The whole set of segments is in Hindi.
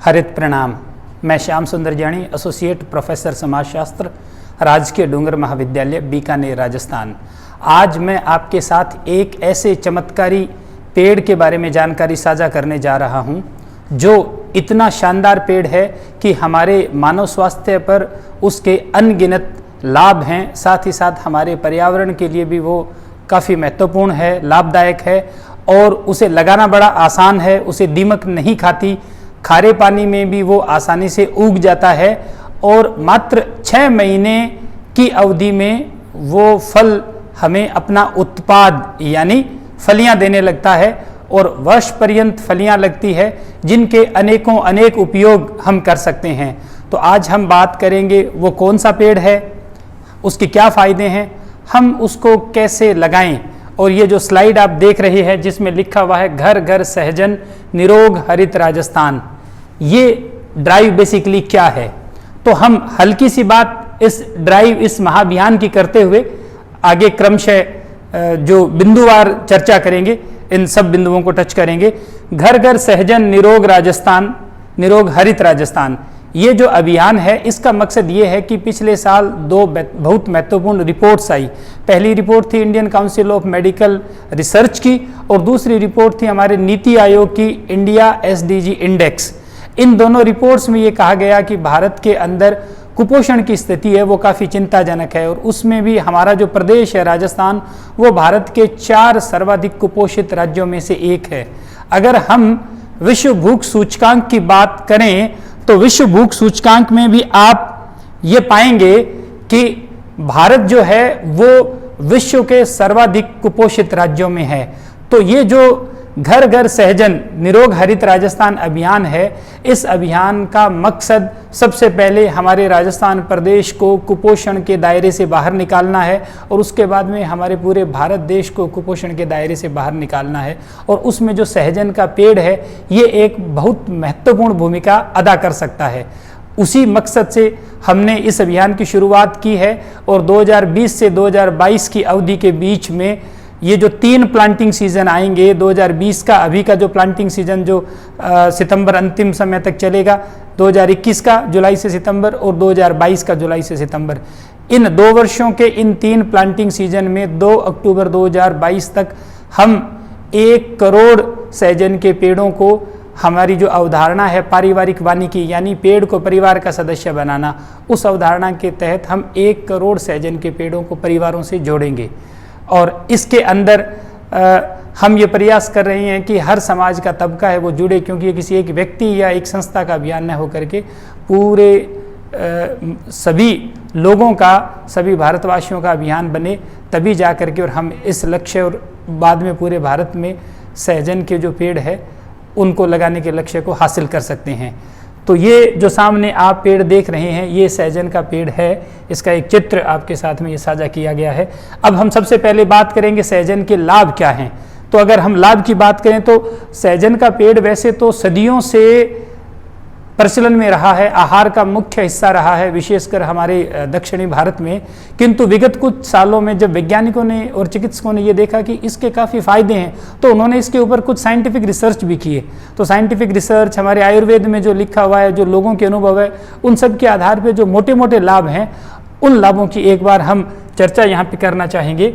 हरित प्रणाम। मैं श्याम सुंदर जानी, एसोसिएट प्रोफेसर समाजशास्त्र, राजकीय डूंगर महाविद्यालय बीकानेर, राजस्थान। आज मैं आपके साथ एक ऐसे चमत्कारी पेड़ के बारे में जानकारी साझा करने जा रहा हूं, जो इतना शानदार पेड़ है कि हमारे मानव स्वास्थ्य पर उसके अनगिनत लाभ हैं। साथ ही साथ हमारे पर्यावरण के लिए भी वो काफ़ी महत्वपूर्ण है, लाभदायक है और उसे लगाना बड़ा आसान है। उसे दीमक नहीं खाती, खारे पानी में भी वो आसानी से उग जाता है और मात्र 6 महीने की अवधि में वो फल हमें अपना उत्पाद यानी फलियां देने लगता है और वर्ष पर्यंत फलियां लगती है, जिनके अनेक उपयोग हम कर सकते हैं। तो आज हम बात करेंगे वो कौन सा पेड़ है, उसके क्या फ़ायदे हैं, हम उसको कैसे लगाएं। और ये जो स्लाइड आप देख रहे हैं जिसमें लिखा हुआ है घर घर सहजन निरोग हरित राजस्थान, ये ड्राइव बेसिकली क्या है। तो हम हल्की सी बात इस महाअभियान की करते हुए आगे क्रमशः जो बिंदुवार चर्चा करेंगे, इन सब बिंदुओं को टच करेंगे। घर घर सहजन निरोग राजस्थान, निरोग हरित राजस्थान, ये जो अभियान है इसका मकसद ये है कि पिछले साल 2 बहुत महत्वपूर्ण रिपोर्ट्स आई। पहली रिपोर्ट थी Indian council of medical research की और दूसरी रिपोर्ट थी हमारे नीति आयोग की इंडिया एसडीजी इंडेक्स। इन दोनों रिपोर्ट्स में ये कहा गया कि भारत के अंदर कुपोषण की स्थिति है वो काफ़ी चिंताजनक है और उसमें भी हमारा जो प्रदेश है राजस्थान, वो भारत के 4 सर्वाधिक कुपोषित राज्यों में से एक है। अगर हम विश्व भूख सूचकांक की बात करें तो विश्व भूख सूचकांक में भी आप ये पाएंगे कि भारत जो है वो विश्व के सर्वाधिक कुपोषित राज्यों में है। तो ये जो घर घर सहजन निरोग हरित राजस्थान अभियान है, इस अभियान का मकसद सबसे पहले हमारे राजस्थान प्रदेश को कुपोषण के दायरे से बाहर निकालना है और उसके बाद में हमारे पूरे भारत देश को कुपोषण के दायरे से बाहर निकालना है। और उसमें जो सहजन का पेड़ है ये एक बहुत महत्वपूर्ण भूमिका अदा कर सकता है। उसी मकसद से हमने इस अभियान की शुरुआत की है और 2020 से 2022 की अवधि के बीच में ये जो 3 प्लांटिंग सीजन आएंगे, 2020 का अभी का जो प्लांटिंग सीजन जो सितंबर अंतिम समय तक चलेगा, 2021 का जुलाई से सितंबर और 2022 का जुलाई से सितंबर, इन 2 वर्षों के इन 3 प्लांटिंग सीजन में 2 अक्टूबर 2022 तक हम 1 करोड़ सहजन के पेड़ों को, हमारी जो अवधारणा है पारिवारिक वानिकी यानी पेड़ को परिवार का सदस्य बनाना, उस अवधारणा के तहत हम 1 करोड़ सहजन के पेड़ों को परिवारों से जोड़ेंगे। और इसके अंदर हम ये प्रयास कर रहे हैं कि हर समाज का तबका है वो जुड़े, क्योंकि ये किसी एक व्यक्ति या एक संस्था का अभियान न होकर के पूरे सभी लोगों का, सभी भारतवासियों का अभियान बने, तभी जा कर के और हम इस लक्ष्य और बाद में पूरे भारत में सहजन के जो पेड़ है उनको लगाने के लक्ष्य को हासिल कर सकते हैं। तो ये जो सामने आप पेड़ देख रहे हैं ये सहजन का पेड़ है, इसका एक चित्र आपके साथ में ये साझा किया गया है। अब हम सबसे पहले बात करेंगे सहजन के लाभ क्या हैं। तो अगर हम लाभ की बात करें तो सहजन का पेड़ वैसे तो सदियों से प्रचलन में रहा है, आहार का मुख्य हिस्सा रहा है, विशेषकर हमारे दक्षिणी भारत में। किंतु विगत कुछ सालों में जब वैज्ञानिकों ने और चिकित्सकों ने ये देखा कि इसके काफ़ी फायदे हैं, तो उन्होंने इसके ऊपर कुछ साइंटिफिक रिसर्च भी किए। तो साइंटिफिक रिसर्च हमारे आयुर्वेद में जो लिखा हुआ है, जो लोगों के अनुभव है, उन सब के आधार पर जो मोटे मोटे लाभ हैं, उन लाभों की एक बार हम चर्चा यहाँ पर करना चाहेंगे।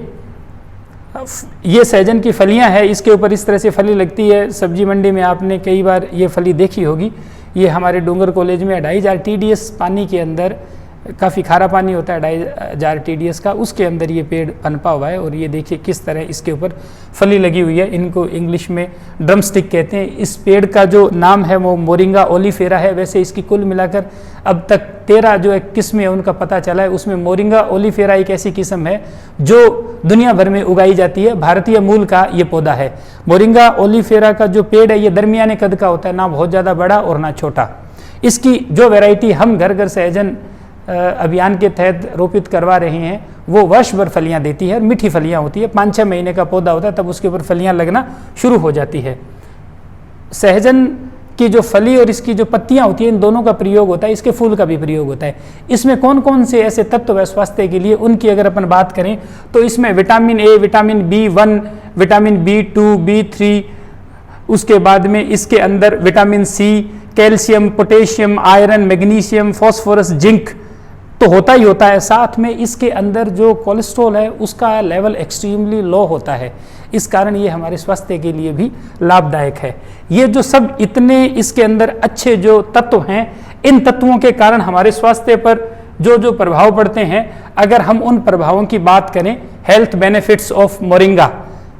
ये सहजन की फलियाँ हैं, इसके ऊपर इस तरह से फली लगती है। सब्जी मंडी में आपने कई बार ये फली देखी होगी। ये हमारे डूंगर कॉलेज में 2500 TDS पानी के अंदर, काफ़ी खारा पानी होता है 2500 TDS का, उसके अंदर ये पेड़ पनपा हुआ है। और ये देखिए किस तरह इसके ऊपर फली लगी हुई है। इनको इंग्लिश में ड्रम स्टिक कहते हैं। इस पेड़ का जो नाम है वो मोरिंगा ओलिफेरा है। वैसे इसकी कुल मिलाकर अब तक 13 जो एक किस्म है उनका पता चला है। उसमें मोरिंगा ओलिफेरा एक ऐसी किस्म है जो दुनिया भर में उगाई जाती है, भारतीय मूल का ये पौधा है। मोरिंगा ओलिफेरा का जो पेड़ है ये दरमियाने कद का होता है, ना बहुत ज़्यादा बड़ा और ना छोटा। इसकी जो वैरायटी हम घर घर सहजन अभियान के तहत रोपित करवा रहे हैं वो वर्ष भर फलियां देती है और मीठी फलियां होती है। 5-6 महीने का पौधा होता है तब उसके ऊपर फलियां लगना शुरू हो जाती है। सहजन की जो फली और इसकी जो पत्तियां होती हैं, इन दोनों का प्रयोग होता है, इसके फूल का भी प्रयोग होता है। इसमें कौन कौन से ऐसे तत्व है स्वास्थ्य के लिए, उनकी अगर अपन बात करें तो इसमें vitamin A, vitamin B1, vitamin B2, B3, उसके बाद में इसके अंदर vitamin C, calcium, potassium, iron, magnesium, phosphorus, zinc तो होता ही होता है। साथ में इसके अंदर जो कोलेस्ट्रॉल है उसका लेवल एक्सट्रीमली लो होता है। इस कारण ये हमारे स्वास्थ्य के लिए भी लाभदायक है। ये जो सब इतने इसके अंदर अच्छे जो तत्व हैं, इन तत्वों के कारण हमारे स्वास्थ्य पर जो जो प्रभाव पड़ते हैं, अगर हम उन प्रभावों की बात करें, हेल्थ बेनिफिट्स ऑफ मोरिंगा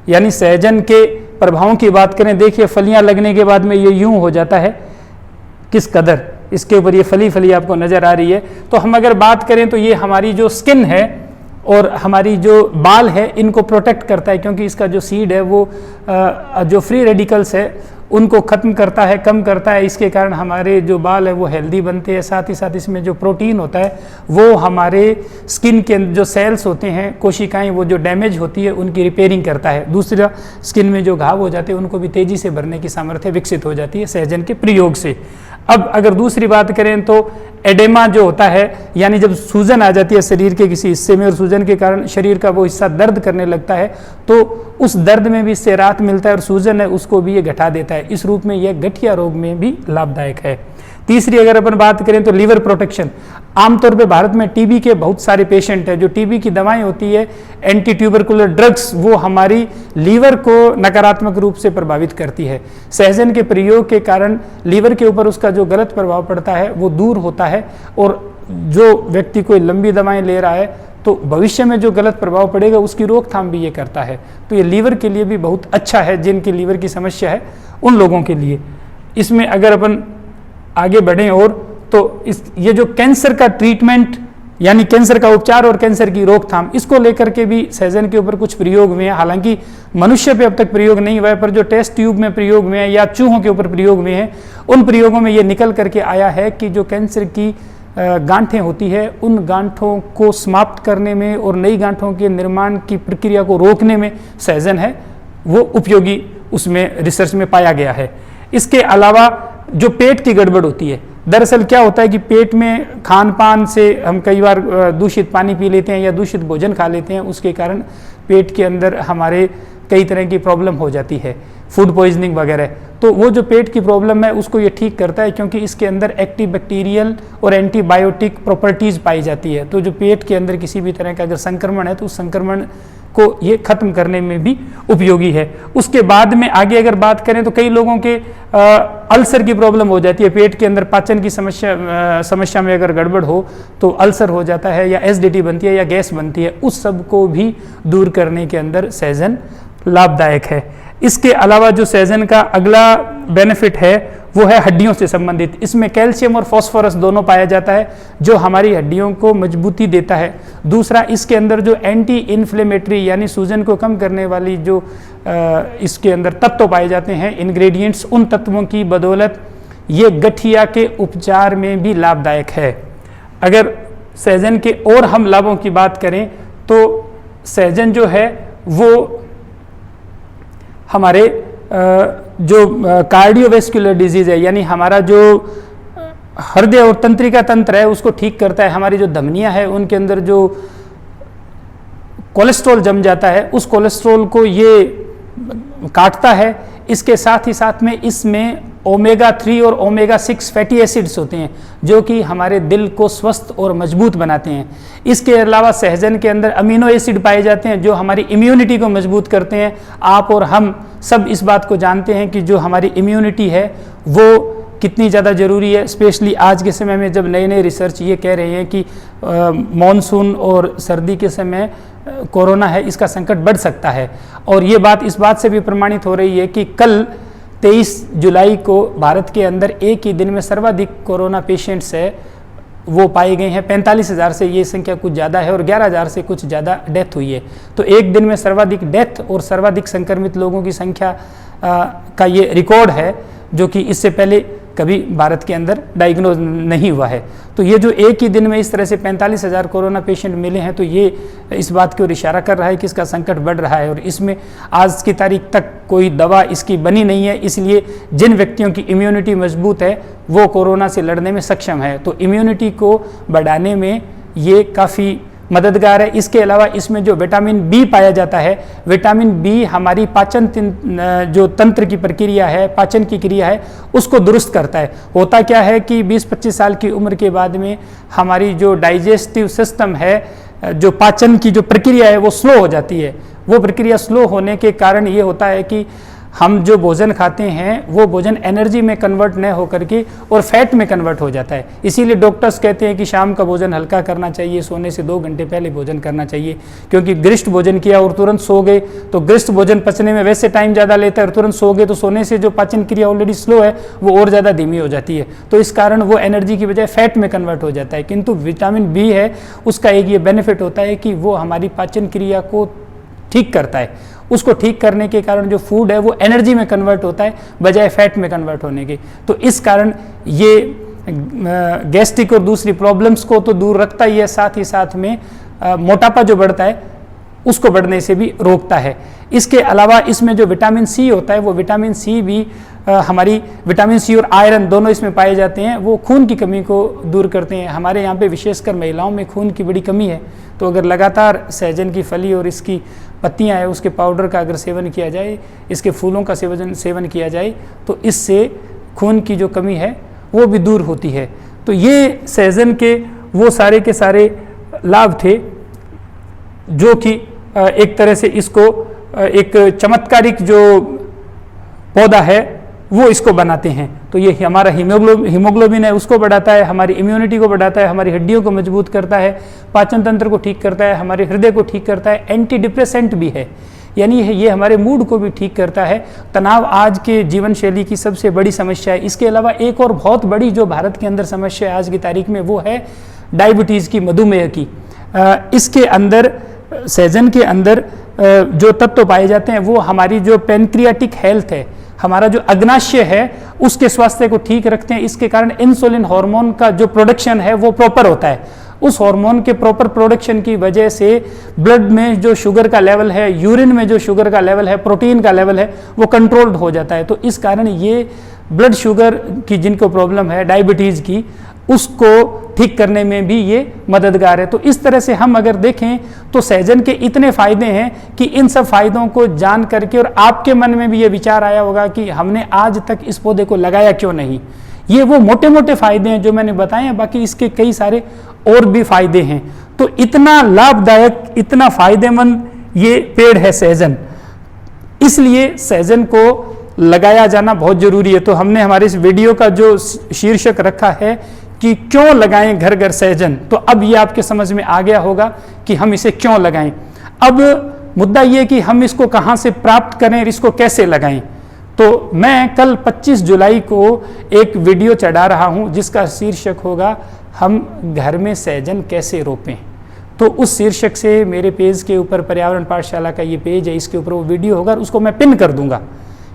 यानी सहजन के प्रभावों की बात करें, देखिए फलियां लगने के बाद में ये यूं हो जाता है, किस कदर इसके ऊपर ये फली आपको नजर आ रही है। तो हम अगर बात करें तो ये हमारी जो स्किन है और हमारी जो बाल है इनको प्रोटेक्ट करता है, क्योंकि इसका जो सीड है वो जो फ्री रेडिकल्स है उनको ख़त्म करता है, कम करता है। इसके कारण हमारे जो बाल है वो हेल्दी बनते हैं। साथ ही साथ इसमें जो प्रोटीन होता है वो हमारे स्किन के जो सेल्स होते हैं, कोशिकाएं, वो जो डैमेज होती है उनकी रिपेयरिंग करता है। दूसरा, स्किन में जो घाव हो जाते हैं उनको भी तेज़ी से भरने की सामर्थ्य विकसित हो जाती है सहजन के प्रयोग से। अब अगर दूसरी बात करें तो एडेमा जो होता है, यानी जब सूजन आ जाती है शरीर के किसी हिस्से में और सूजन के कारण शरीर का वो हिस्सा दर्द करने लगता है, तो उस दर्द में भी इससे राहत मिलता है और सूजन है उसको भी ये घटा देता है। इस रूप में यह गठिया रोग में भी लाभदायक है। तीसरी अगर अपन बात करें तो लीवर प्रोटेक्शन। आमतौर पे भारत में टीबी के बहुत सारे पेशेंट हैं, जो टीबी की दवाएं होती है, एंटी ट्यूबरकुलर ड्रग्स, वो हमारी लीवर को नकारात्मक रूप से प्रभावित करती है। सहजन के प्रयोग के कारण लीवर के ऊपर उसका जो गलत प्रभाव पड़ता है वो दूर होता है, और जो व्यक्ति कोई लंबी दवाएं ले रहा है तो भविष्य में जो गलत प्रभाव पड़ेगा उसकी रोकथाम भी ये करता है। तो ये लीवर के लिए भी बहुत अच्छा है, जिनकी लीवर की समस्या है उन लोगों के लिए। इसमें अगर अपन आगे बढ़ें और तो ये जो कैंसर का ट्रीटमेंट यानी कैंसर का उपचार और कैंसर की रोकथाम, इसको लेकर के भी सहजन के ऊपर कुछ प्रयोग हुए हैं। हालांकि मनुष्य पे अब तक प्रयोग नहीं हुआ है, पर जो टेस्ट ट्यूब में प्रयोग हुए हैं या चूहों के ऊपर प्रयोग हुए हैं, उन प्रयोगों में ये निकल करके आया है कि जो कैंसर की गांठें होती है, उन गांठों को समाप्त करने में और नई गांठों के निर्माण की प्रक्रिया को रोकने में सहजन है वो उपयोगी उसमें रिसर्च में पाया गया है। इसके अलावा जो पेट की गड़बड़ होती है, दरअसल क्या होता है कि पेट में खान पान से हम कई बार दूषित पानी पी लेते हैं या दूषित भोजन खा लेते हैं, उसके कारण पेट के अंदर हमारे कई तरह की प्रॉब्लम हो जाती है, फूड पॉइजनिंग वगैरह। तो वो जो पेट की प्रॉब्लम है उसको ये ठीक करता है, क्योंकि इसके अंदर एक्टिव बैक्टीरियल और एंटीबायोटिक प्रॉपर्टीज पाई जाती है। तो जो पेट के अंदर किसी भी तरह का अगर संक्रमण है तो उस संक्रमण को ये खत्म करने में भी उपयोगी है। उसके बाद में आगे अगर बात करें तो कई लोगों के अल्सर की प्रॉब्लम हो जाती है, पेट के अंदर पाचन की समस्या में अगर गड़बड़ हो तो अल्सर हो जाता है या एसिडिटी बनती है या गैस बनती है, उस सब को भी दूर करने के अंदर सहजन लाभदायक है। इसके अलावा जो सहजन का अगला बेनिफिट है वो है हड्डियों से संबंधित। इसमें कैल्शियम और फास्फोरस दोनों पाया जाता है, जो हमारी हड्डियों को मजबूती देता है। दूसरा, इसके अंदर जो एंटी इन्फ्लेमेटरी यानी सूजन को कम करने वाली जो इसके अंदर तत्व पाए जाते हैं, इंग्रेडिएंट्स, उन तत्वों की बदौलत ये गठिया के उपचार में भी लाभदायक है। अगर सहजन के और हम लाभों की बात करें तो सहजन जो है वो हमारे जो कार्डियोवैस्कुलर डिजीज है, यानी हमारा जो हृदय और तंत्रिका तंत्र है उसको ठीक करता है। हमारी जो धमनियां है उनके अंदर जो कोलेस्ट्रॉल जम जाता है उस कोलेस्ट्रॉल को ये काटता है। इसके साथ ही साथ में इसमें ओमेगा 3 और ओमेगा 6 फैटी एसिड्स होते हैं, जो कि हमारे दिल को स्वस्थ और मजबूत बनाते हैं। इसके अलावा सहजन के अंदर अमीनो एसिड पाए जाते हैं जो हमारी इम्यूनिटी को मजबूत करते हैं। आप और हम सब इस बात को जानते हैं कि जो हमारी इम्यूनिटी है वो कितनी ज़्यादा ज़रूरी है, स्पेशली आज के समय में जब नए नए रिसर्च ये कह रहे हैं कि मॉनसून और सर्दी के समय कोरोना है, इसका संकट बढ़ सकता है। और ये बात इस बात से भी प्रमाणित हो रही है कि कल 23 जुलाई को भारत के अंदर एक ही दिन में सर्वाधिक कोरोना पेशेंट्स है वो पाए गए हैं। 45,000 से ये संख्या कुछ ज़्यादा है और 11,000 से कुछ ज़्यादा डेथ हुई है। तो एक दिन में सर्वाधिक डेथ और सर्वाधिक संक्रमित लोगों की संख्या का ये रिकॉर्ड है, जो कि इससे पहले कभी भारत के अंदर डायग्नोज नहीं हुआ है। तो ये जो एक ही दिन में इस तरह से 45,000 कोरोना पेशेंट मिले हैं, तो ये इस बात की ओर इशारा कर रहा है कि इसका संकट बढ़ रहा है। और इसमें आज की तारीख तक कोई दवा इसकी बनी नहीं है, इसलिए जिन व्यक्तियों की इम्यूनिटी मजबूत है वो कोरोना से लड़ने में सक्षम है। तो इम्यूनिटी को बढ़ाने में ये काफ़ी मददगार है। इसके अलावा इसमें जो विटामिन बी पाया जाता है, विटामिन बी हमारी पाचन जो तंत्र की प्रक्रिया है, पाचन की क्रिया है, उसको दुरुस्त करता है। होता क्या है कि 20-25 साल की उम्र के बाद में हमारी जो डाइजेस्टिव सिस्टम है, जो पाचन की जो प्रक्रिया है वो स्लो हो जाती है। वो प्रक्रिया स्लो होने के कारण ये होता है कि हम जो भोजन खाते हैं वो भोजन एनर्जी में कन्वर्ट न होकर के और फैट में कन्वर्ट हो जाता है। इसीलिए डॉक्टर्स कहते हैं कि शाम का भोजन हल्का करना चाहिए, सोने से 2 घंटे पहले भोजन करना चाहिए, क्योंकि गरिष्ठ भोजन किया और तुरंत सो गए तो गरिष्ठ भोजन पचने में वैसे टाइम ज़्यादा लेता है, और तुरंत सो गए तो सोने से जो पाचन क्रिया ऑलरेडी स्लो है वो और ज़्यादा धीमी हो जाती है, तो इस कारण वो एनर्जी की बजाय फैट में कन्वर्ट हो जाता है। किंतु विटामिन बी है, उसका एक ये बेनिफिट होता है कि वो हमारी पाचन क्रिया को ठीक करता है। उसको ठीक करने के कारण जो फूड है वो एनर्जी में कन्वर्ट होता है बजाय फैट में कन्वर्ट होने के। तो इस कारण ये गैस्ट्रिक और दूसरी प्रॉब्लम्स को तो दूर रखता ही है, साथ ही साथ में मोटापा जो बढ़ता है उसको बढ़ने से भी रोकता है। इसके अलावा इसमें जो विटामिन सी होता है, वो विटामिन सी भी हमारी विटामिन सी और आयरन दोनों इसमें पाए जाते हैं, वो खून की कमी को दूर करते हैं। हमारे यहाँ पे विशेषकर महिलाओं में खून की बड़ी कमी है, तो अगर लगातार सहजन की फली और इसकी पत्तियां हैं उसके पाउडर का अगर सेवन किया जाए, इसके फूलों का सेवन किया जाए, तो इससे खून की जो कमी है वो भी दूर होती है। तो ये सहजन के वो सारे के सारे लाभ थे जो कि एक तरह से इसको एक चमत्कारिक जो पौधा है वो इसको बनाते हैं। तो ये हमारा हीमोग्लोबिन है उसको बढ़ाता है, हमारी इम्यूनिटी को बढ़ाता है, हमारी हड्डियों को मजबूत करता है, पाचन तंत्र को ठीक करता है, हमारे हृदय को ठीक करता है, एंटी डिप्रेसेंट भी है, यानी ये हमारे मूड को भी ठीक करता है। तनाव आज के जीवन शैली की सबसे बड़ी समस्या है। इसके अलावा एक और बहुत बड़ी जो भारत के अंदर समस्या है आज की तारीख में, वो है डायबिटीज़ की, मधुमेह की। इसके अंदर सहजन के अंदर जो तत्व पाए जाते हैं वो हमारी जो पेनक्रियाटिक हेल्थ है, हमारा जो अग्नाशय है उसके स्वास्थ्य को ठीक रखते हैं। इसके कारण इंसुलिन हार्मोन का जो प्रोडक्शन है वो प्रॉपर होता है। उस हार्मोन के प्रॉपर प्रोडक्शन की वजह से ब्लड में जो शुगर का लेवल है, यूरिन में जो शुगर का लेवल है, प्रोटीन का लेवल है, वो कंट्रोल्ड हो जाता है। तो इस कारण ये ब्लड शुगर की जिनको प्रॉब्लम है डायबिटीज़ की, उसको ठीक करने में भी ये मददगार है। तो इस तरह से हम अगर देखें तो सहजन के इतने फायदे हैं कि इन सब फायदों को जान करके, और आपके मन में भी ये विचार आया होगा कि हमने आज तक इस पौधे को लगाया क्यों नहीं। ये वो मोटे मोटे फायदे हैं जो मैंने बताए हैं, बाकी इसके कई सारे और भी फायदे हैं। तो इतना लाभदायक, इतना फायदेमंद ये पेड़ है सहजन, इसलिए सहजन को लगाया जाना बहुत जरूरी है। तो हमने हमारे इस वीडियो का जो शीर्षक रखा है कि क्यों लगाएं घर घर सहजन, तो अब ये आपके समझ में आ गया होगा कि हम इसे क्यों लगाएं। अब मुद्दा ये कि हम इसको कहां से प्राप्त करें और इसको कैसे लगाएं। तो मैं कल 25 जुलाई को एक वीडियो चढ़ा रहा हूं जिसका शीर्षक होगा हम घर में सहजन कैसे रोपें। तो उस शीर्षक से मेरे पेज के ऊपर, पर्यावरण पाठशाला का ये पेज है, इसके ऊपर वो वीडियो होगा और उसको मैं पिन कर दूंगा।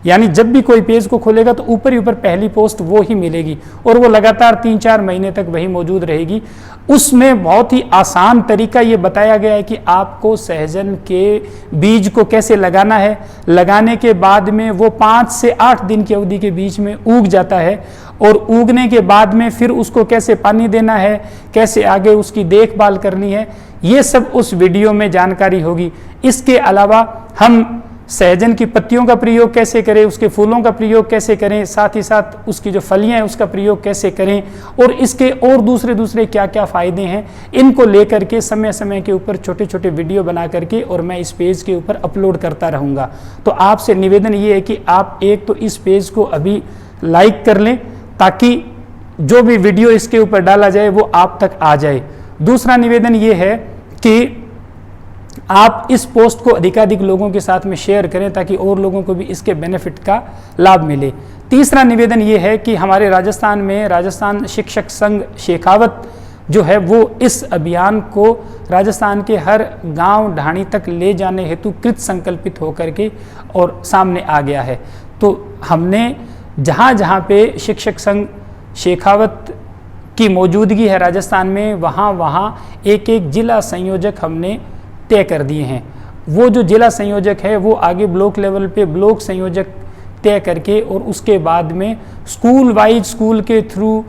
यानी जब भी कोई पेज को खोलेगा तो ऊपर ही ऊपर पहली पोस्ट वो ही मिलेगी और वो लगातार 3-4 महीने तक वही मौजूद रहेगी। उसमें बहुत ही आसान तरीका ये बताया गया है कि आपको सहजन के बीज को कैसे लगाना है। लगाने के बाद में वो 5 से 8 दिन की अवधि के बीच में उग जाता है, और उगने के बाद में फिर उसको कैसे पानी देना है, कैसे आगे उसकी देखभाल करनी है, ये सब उस वीडियो में जानकारी होगी। इसके अलावा हम सहजन की पत्तियों का प्रयोग कैसे करें, उसके फूलों का प्रयोग कैसे करें, साथ ही साथ उसकी जो फलियां हैं उसका प्रयोग कैसे करें, और इसके और दूसरे क्या क्या फ़ायदे हैं, इनको लेकर के समय समय के ऊपर छोटे छोटे वीडियो बना करके और मैं इस पेज के ऊपर अपलोड करता रहूँगा। तो आपसे निवेदन ये है कि आप एक तो इस पेज को अभी लाइक कर लें ताकि जो भी वीडियो इसके ऊपर डाला जाए वो आप तक आ जाए। दूसरा निवेदन ये है कि आप इस पोस्ट को अधिकाधिक लोगों के साथ में शेयर करें ताकि और लोगों को भी इसके बेनिफिट का लाभ मिले। तीसरा निवेदन ये है कि हमारे राजस्थान में राजस्थान शिक्षक संघ शेखावत जो है वो इस अभियान को राजस्थान के हर गांव ढाणी तक ले जाने हेतु कृत संकल्पित होकर के और सामने आ गया है। तो हमने जहाँ जहाँ पे शिक्षक संघ शेखावत की मौजूदगी है राजस्थान में, वहाँ एक एक जिला संयोजक हमने तय कर दिए हैं। वो जो जिला संयोजक है वो आगे ब्लॉक लेवल पे ब्लॉक संयोजक तय करके और उसके बाद में स्कूल वाइज, स्कूल के थ्रू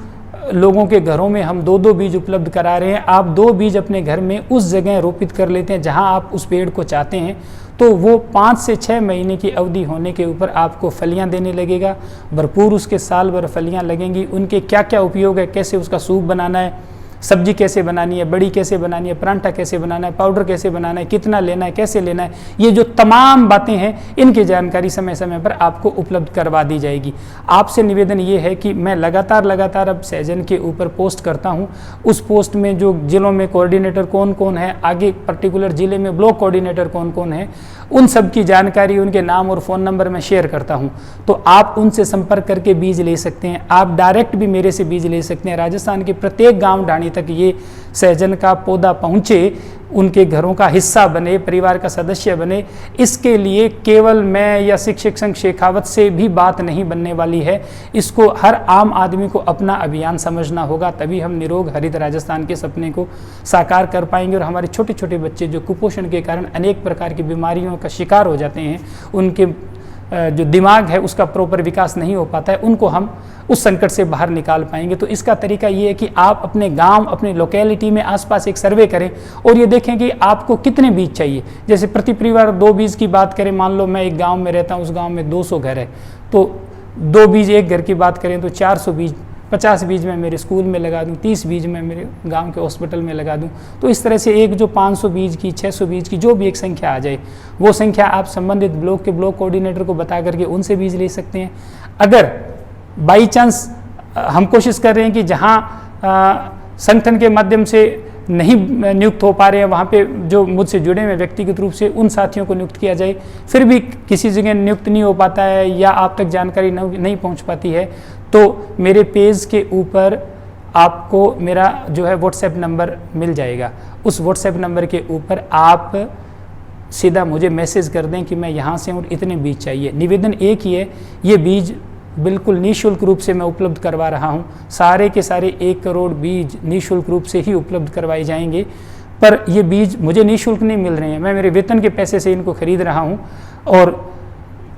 लोगों के घरों में हम 2-2 बीज उपलब्ध करा रहे हैं। आप 2 बीज अपने घर में उस जगह रोपित कर लेते हैं जहां आप उस पेड़ को चाहते हैं, तो वो 5 से 6 महीने की अवधि होने के ऊपर आपको फलियां देने लगेगा। भरपूर उसके साल भर फलियां लगेंगी। उनके क्या क्या उपयोग है, कैसे उसका सूप बनाना है, सब्जी कैसे बनानी है, बड़ी कैसे बनानी है, परांठा कैसे बनाना है, पाउडर कैसे बनाना है, कितना लेना है, कैसे लेना है, ये जो तमाम बातें हैं इनकी जानकारी समय समय पर आपको उपलब्ध करवा दी जाएगी। आपसे निवेदन ये है कि मैं लगातार अब सहजन के ऊपर पोस्ट करता हूँ। उस पोस्ट में जो जिलों में कोऑर्डिनेटर कौन कौन है, आगे पर्टिकुलर जिले में ब्लॉक कोऑर्डिनेटर कौन कौन है, उन सब की जानकारी, उनके नाम और फ़ोन नंबर मैं शेयर करता हूँ। तो आप उनसे संपर्क करके बीज ले सकते हैं। आप डायरेक्ट भी मेरे से बीज ले सकते हैं। राजस्थान के प्रत्येक गांव ढाणी तक ये सहजन का पौधा पहुँचे, उनके घरों का हिस्सा बने, परिवार का सदस्य बने, इसके लिए केवल मैं या शिक्षक संघ शेखावत से भी बात नहीं बनने वाली है। इसको हर आम आदमी को अपना अभियान समझना होगा, तभी हम निरोग हरित राजस्थान के सपने को साकार कर पाएंगे। और हमारे छोटे छोटे बच्चे जो कुपोषण के कारण अनेक प्रकार की बीमारियों का शिकार हो जाते हैं, उनके जो दिमाग है उसका प्रॉपर विकास नहीं हो पाता है, उनको हम उस संकट से बाहर निकाल पाएंगे। तो इसका तरीका ये है कि आप अपने गांव, अपनी लोकेलिटी में आसपास एक सर्वे करें और ये देखें कि आपको कितने बीज चाहिए। जैसे प्रति परिवार 2 बीज की बात करें, मान लो मैं एक गांव में रहता हूँ, उस गांव में 200 घर है, तो 2 बीज एक घर की बात करें तो 400 बीज, 50 बीज मैं मेरे स्कूल में लगा दूं, 30 बीज मैं मेरे गांव के हॉस्पिटल में लगा दूं। तो इस तरह से एक जो 500 बीज की, 600 बीज की जो भी एक संख्या आ जाए, वो संख्या आप संबंधित ब्लॉक के ब्लॉक कोऑर्डिनेटर को बता करके उनसे बीज ले सकते हैं। अगर बाई चांस हम कोशिश कर रहे हैं कि जहां संगठन के माध्यम से नहीं नियुक्त हो पा रहे हैं, वहाँ पे जो मुझसे जुड़े हुए व्यक्तिगत रूप से उन साथियों को नियुक्त किया जाए, फिर भी किसी जगह नियुक्त नहीं हो पाता है या आप तक जानकारी नहीं पहुँच पाती है, तो मेरे पेज के ऊपर आपको मेरा जो है व्हाट्सएप नंबर मिल जाएगा। उस व्हाट्सएप नंबर के ऊपर आप सीधा मुझे मैसेज कर दें कि मैं यहाँ से हूँ, इतने बीज चाहिए। निवेदन एक ही है, ये बीज बिल्कुल निःशुल्क रूप से मैं उपलब्ध करवा रहा हूँ। सारे के सारे 1 करोड़ बीज निःशुल्क रूप से ही उपलब्ध करवाए जाएंगे। पर ये बीज मुझे निःशुल्क नहीं मिल रहे हैं, मैं मेरे वेतन के पैसे से इनको खरीद रहा हूँ। और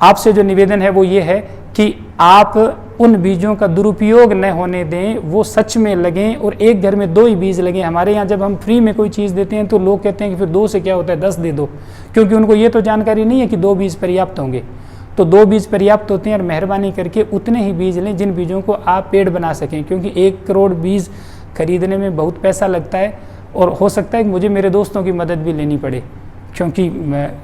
आपसे जो निवेदन है वो ये है कि आप उन बीजों का दुरुपयोग न होने दें, वो सच में लगें और एक घर में 2 ही बीज लगें। हमारे यहाँ जब हम फ्री में कोई चीज़ देते हैं तो लोग कहते हैं कि फिर 2 से क्या होता है, 10 दे दो, क्योंकि उनको ये तो जानकारी नहीं है कि 2 बीज पर्याप्त होंगे। तो 2 बीज पर्याप्त होते हैं और मेहरबानी करके उतने ही बीज लें जिन बीजों को आप पेड़ बना सकें, क्योंकि 1 करोड़ बीज खरीदने में बहुत पैसा लगता है और हो सकता है कि मुझे मेरे दोस्तों की मदद भी लेनी पड़े, क्योंकि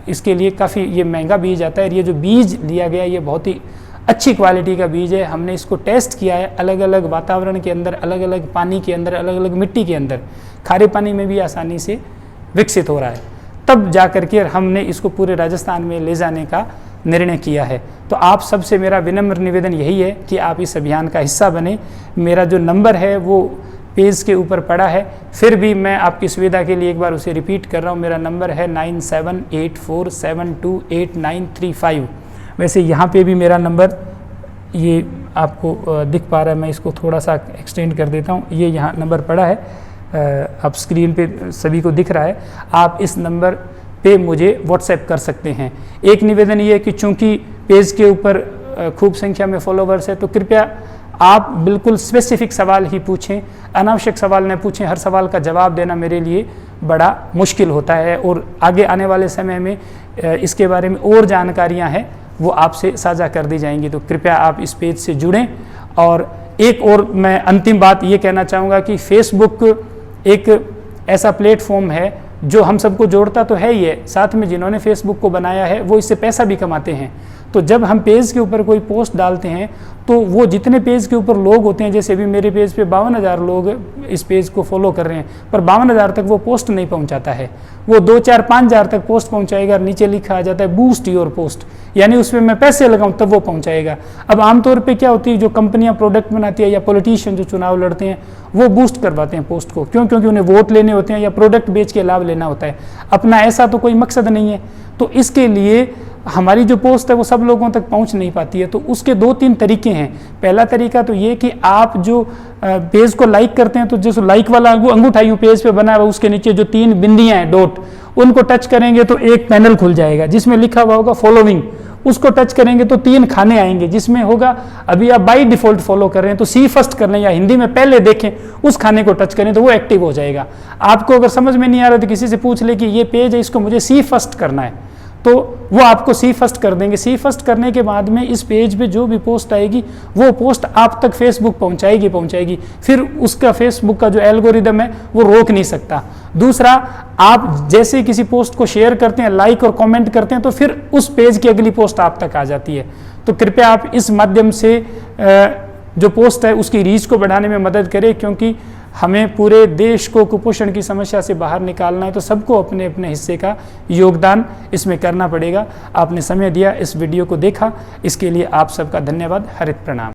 इसके लिए काफ़ी ये महंगा बीज आता है। ये जो बीज लिया गया ये बहुत ही अच्छी क्वालिटी का बीज है। हमने इसको टेस्ट किया है अलग अलग वातावरण के अंदर, अलग अलग पानी के अंदर, अलग अलग मिट्टी के अंदर, खारे पानी में भी आसानी से विकसित हो रहा है। तब जा करके हमने इसको पूरे राजस्थान में ले जाने का निर्णय किया है। तो आप सबसे मेरा विनम्र निवेदन यही है कि आप इस अभियान का हिस्सा बने। मेरा जो नंबर है वो पेज के ऊपर पड़ा है, फिर भी मैं आपकी सुविधा के लिए एक बार उसे रिपीट कर रहा हूँ। मेरा नंबर है 9784728935। वैसे यहाँ पे भी मेरा नंबर ये आपको दिख पा रहा है, मैं इसको थोड़ा सा एक्सटेंड कर देता हूँ। ये यहाँ नंबर पड़ा है, आप स्क्रीन पे सभी को दिख रहा है। आप इस नंबर पे मुझे व्हाट्सएप कर सकते हैं। एक निवेदन ये है कि चूँकि पेज के ऊपर खूब संख्या में फॉलोवर्स है, तो कृपया आप बिल्कुल स्पेसिफिक सवाल ही पूछें, अनावश्यक सवाल न पूछें। हर सवाल का जवाब देना मेरे लिए बड़ा मुश्किल होता है और आगे आने वाले समय में इसके बारे में और जानकारियां हैं वो आपसे साझा कर दी जाएंगी। तो कृपया आप इस पेज से जुड़ें। और एक और मैं अंतिम बात ये कहना चाहूँगा कि फेसबुक एक ऐसा प्लेटफॉर्म है जो हम सबको जोड़ता तो है ही है, साथ में जिन्होंने फेसबुक को बनाया है वो इससे पैसा भी कमाते हैं। तो जब हम पेज के ऊपर कोई पोस्ट डालते हैं तो वो जितने पेज के ऊपर लोग होते हैं, जैसे भी मेरे पेज पे 52,000 लोग इस पेज को फॉलो कर रहे हैं, पर 52,000 तक वो पोस्ट नहीं पहुंचाता है। वो 2, 4, 5,000 तक पोस्ट पहुंचाएगा। नीचे लिखा आ जाता है बूस्ट योर पोस्ट, यानी उसमें मैं पैसे लगाऊं तब वो पहुंचाएगा। अब आमतौर पे क्या होती है, जो कंपनियां प्रोडक्ट बनाती है या पॉलिटिशियन जो चुनाव लड़ते हैं वो बूस्ट करवाते हैं पोस्ट को, क्यों? क्योंकि उन्हें वोट लेने होते हैं या प्रोडक्ट बेच के लाभ लेना होता है। अपना ऐसा तो कोई मकसद नहीं है। तो इसके लिए हमारी जो पोस्ट है वो सब लोगों तक पहुंच नहीं पाती है। तो उसके 2-3 तरीके हैं। पहला तरीका तो ये कि आप जो पेज को लाइक करते हैं, तो जैसे लाइक वाला अंगूठा यूं पेज पे बना हुआ, उसके नीचे जो 3 बिंदियां हैं डॉट, उनको टच करेंगे तो एक पैनल खुल जाएगा जिसमें लिखा हुआ होगा फॉलोइंग। उसको टच करेंगे तो 3 खाने आएंगे, जिसमें होगा, अभी आप बाई डिफॉल्ट फॉलो कर रहे हैं तो सी फर्स्ट कर लें, या हिंदी में पहले देखें उस खाने को टच करें तो वो एक्टिव हो जाएगा। आपको अगर समझ में नहीं आ रहा तो किसी से पूछ ले कि ये पेज है, इसको मुझे सी फर्स्ट करना है, तो वो आपको सी फर्स्ट कर देंगे। सी फर्स्ट करने के बाद में इस पेज पे जो भी पोस्ट आएगी वो पोस्ट आप तक फेसबुक पहुंचाएगी, फिर उसका फेसबुक का जो एल्गोरिदम है वो रोक नहीं सकता। दूसरा, आप जैसे किसी पोस्ट को शेयर करते हैं, लाइक और कमेंट करते हैं, तो फिर उस पेज की अगली पोस्ट आप तक आ जाती है। तो कृपया आप इस माध्यम से जो पोस्ट है उसकी रीच को बढ़ाने में मदद करें, क्योंकि हमें पूरे देश को कुपोषण की समस्या से बाहर निकालना है, तो सबको अपने अपने हिस्से का योगदान इसमें करना पड़ेगा। आपने समय दिया, इस वीडियो को देखा, इसके लिए आप सबका धन्यवाद। हरित प्रणाम।